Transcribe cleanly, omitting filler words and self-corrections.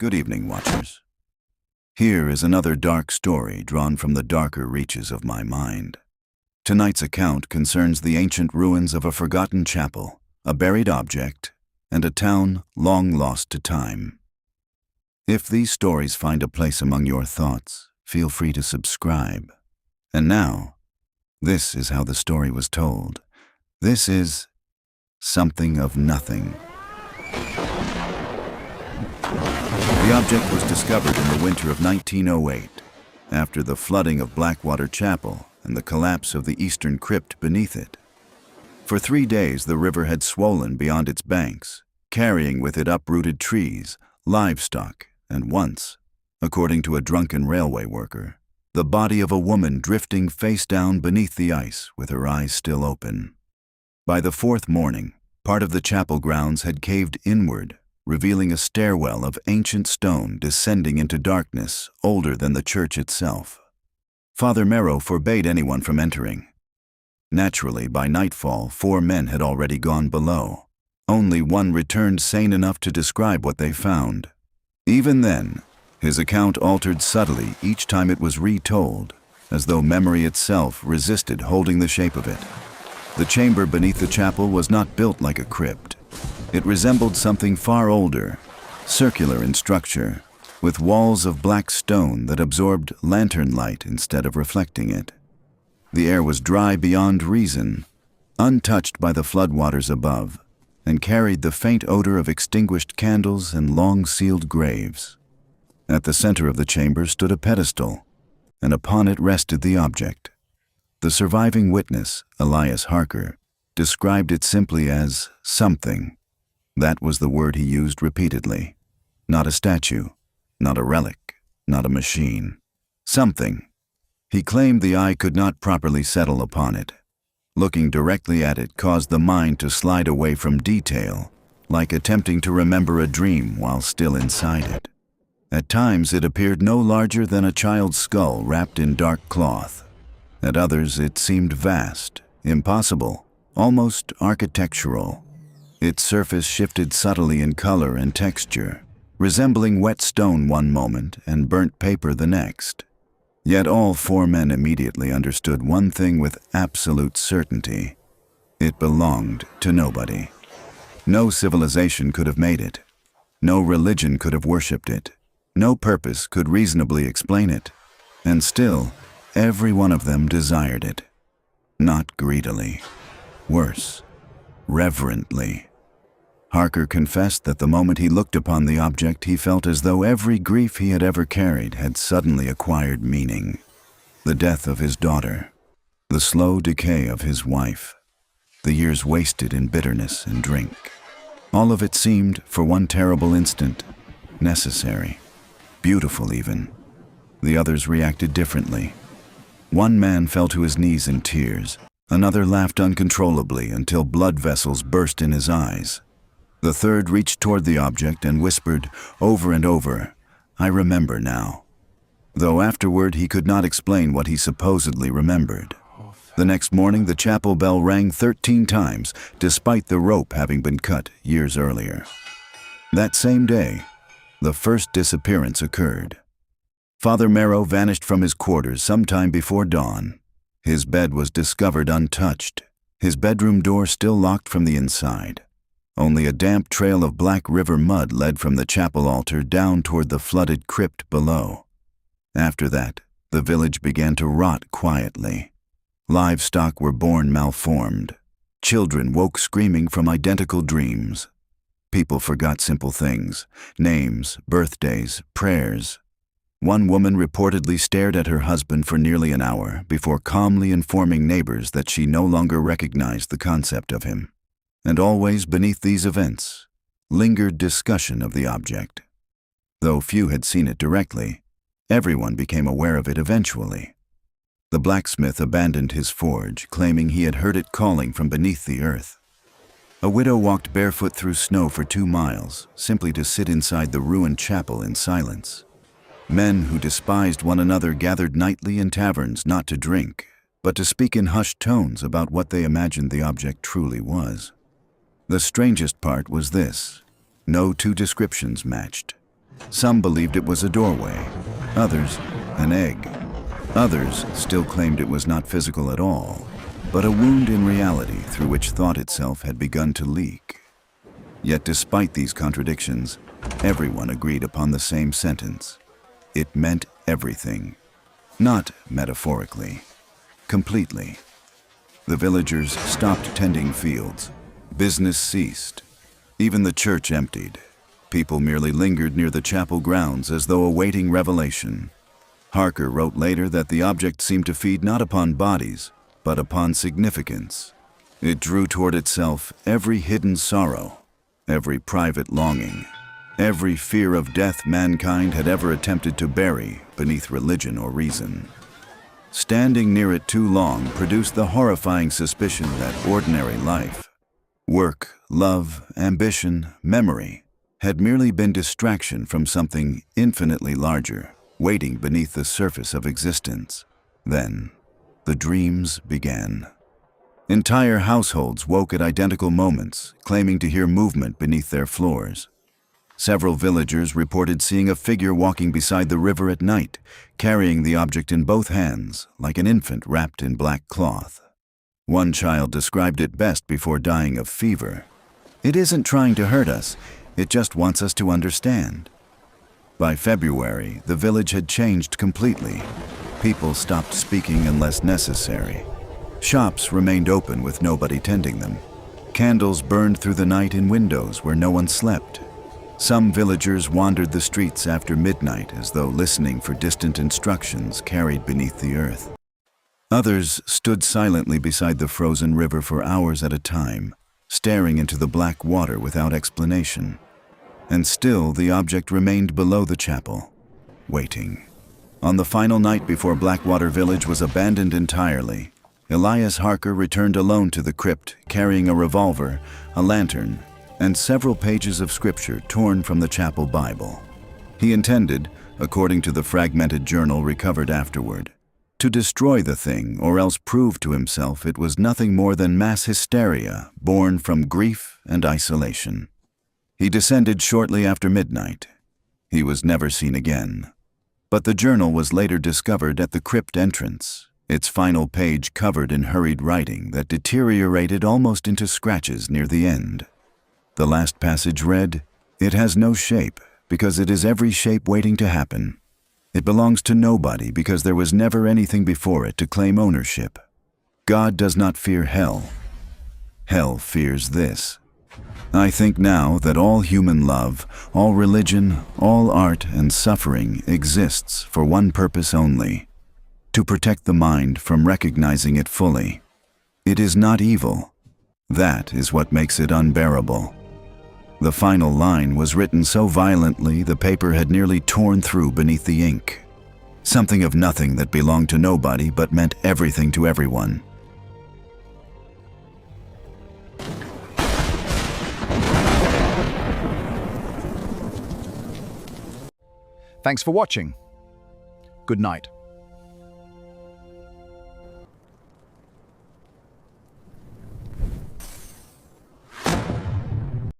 Good evening, watchers. Here is another dark story drawn from the darker reaches of my mind. Tonight's account concerns the ancient ruins of a forgotten chapel, a buried object, and a town long lost to time. If these stories find a place among your thoughts, feel free to subscribe. And now, this is how the story was told. This is Something of Nothing. The object was discovered in the winter of 1908, after the flooding of Blackwater Chapel and the collapse of the eastern crypt beneath it. For 3 days the river had swollen beyond its banks, carrying with it uprooted trees, livestock, and once, according to a drunken railway worker, the body of a woman drifting face down beneath the ice with her eyes still open. By the 4th morning, part of the chapel grounds had caved inward, revealing a stairwell of ancient stone descending into darkness older than the church itself. Father Merrow forbade anyone from entering. Naturally, by nightfall, 4 men had already gone below. Only one returned sane enough to describe what they found. Even then, his account altered subtly each time it was retold, as though memory itself resisted holding the shape of it. The chamber beneath the chapel was not built like a crypt. It resembled something far older, circular in structure, with walls of black stone that absorbed lantern light instead of reflecting it. The air was dry beyond reason, untouched by the floodwaters above, and carried the faint odor of extinguished candles and long-sealed graves. At the center of the chamber stood a pedestal, and upon it rested the object. The surviving witness, Elias Harker, described it simply as something. That was the word he used repeatedly. Not a statue, not a relic, not a machine. Something. He claimed the eye could not properly settle upon it. Looking directly at it caused the mind to slide away from detail, like attempting to remember a dream while still inside it. At times it appeared no larger than a child's skull wrapped in dark cloth. At others it seemed vast, impossible, almost architectural. Its surface shifted subtly in color and texture, resembling wet stone one moment and burnt paper the next. Yet all 4 men immediately understood one thing with absolute certainty. It belonged to nobody. No civilization could have made it. No religion could have worshipped it. No purpose could reasonably explain it. And still, every one of them desired it. Not greedily. Worse, reverently. Harker confessed that the moment he looked upon the object, he felt as though every grief he had ever carried had suddenly acquired meaning. The death of his daughter, the slow decay of his wife, the years wasted in bitterness and drink. All of it seemed, for one terrible instant, necessary, beautiful even. The others reacted differently. One man fell to his knees in tears. Another laughed uncontrollably until blood vessels burst in his eyes. The third reached toward the object and whispered over and over, "I remember now," though afterward he could not explain what he supposedly remembered. The next morning the chapel bell rang 13 times, despite the rope having been cut years earlier. That same day, the first disappearance occurred. Father Merrow vanished from his quarters sometime before dawn. His bed was discovered untouched, his bedroom door still locked from the inside. Only a damp trail of Black River mud led from the chapel altar down toward the flooded crypt below. After that, the village began to rot quietly. Livestock were born malformed. Children woke screaming from identical dreams. People forgot simple things, names, birthdays, prayers. One woman reportedly stared at her husband for nearly an hour before calmly informing neighbors that she no longer recognized the concept of him. And always beneath these events lingered discussion of the object. Though few had seen it directly, everyone became aware of it eventually. The blacksmith abandoned his forge, claiming he had heard it calling from beneath the earth. A widow walked barefoot through snow for 2 miles, simply to sit inside the ruined chapel in silence. Men who despised one another gathered nightly in taverns not to drink, but to speak in hushed tones about what they imagined the object truly was. The strangest part was this: no 2 descriptions matched. Some believed it was a doorway, others an egg. Others still claimed it was not physical at all, but a wound in reality through which thought itself had begun to leak. Yet despite these contradictions, everyone agreed upon the same sentence. It meant everything. Not metaphorically, completely. The villagers stopped tending fields. Business ceased. Even the church emptied. People merely lingered near the chapel grounds as though awaiting revelation. Harker wrote later that the object seemed to feed not upon bodies, but upon significance. It drew toward itself every hidden sorrow, every private longing, every fear of death mankind had ever attempted to bury beneath religion or reason. Standing near it too long produced the horrifying suspicion that ordinary life, work, love, ambition, memory, had merely been distraction from something infinitely larger, waiting beneath the surface of existence. Then, the dreams began. Entire households woke at identical moments, claiming to hear movement beneath their floors. Several villagers reported seeing a figure walking beside the river at night, carrying the object in both hands, like an infant wrapped in black cloth. One child described it best before dying of fever. "It isn't trying to hurt us, it just wants us to understand." By February, the village had changed completely. People stopped speaking unless necessary. Shops remained open with nobody tending them. Candles burned through the night in windows where no one slept. Some villagers wandered the streets after midnight as though listening for distant instructions carried beneath the earth. Others stood silently beside the frozen river for hours at a time, staring into the black water without explanation. And still the object remained below the chapel, waiting. On the final night before Blackwater Village was abandoned entirely, Elias Harker returned alone to the crypt, carrying a revolver, a lantern, and several pages of scripture torn from the chapel Bible. He intended, according to the fragmented journal recovered afterward, to destroy the thing or else prove to himself it was nothing more than mass hysteria born from grief and isolation. He descended shortly after midnight. He was never seen again. But the journal was later discovered at the crypt entrance, its final page covered in hurried writing that deteriorated almost into scratches near the end. The last passage read, "It has no shape because it is every shape waiting to happen. It belongs to nobody because there was never anything before it to claim ownership. God does not fear hell. Hell fears this. I think now that all human love, all religion, all art and suffering exists for one purpose only, to protect the mind from recognizing it fully. It is not evil. That is what makes it unbearable." The final line was written so violently the paper had nearly torn through beneath the ink. Something of nothing that belonged to nobody but meant everything to everyone. Thanks for watching. Good night.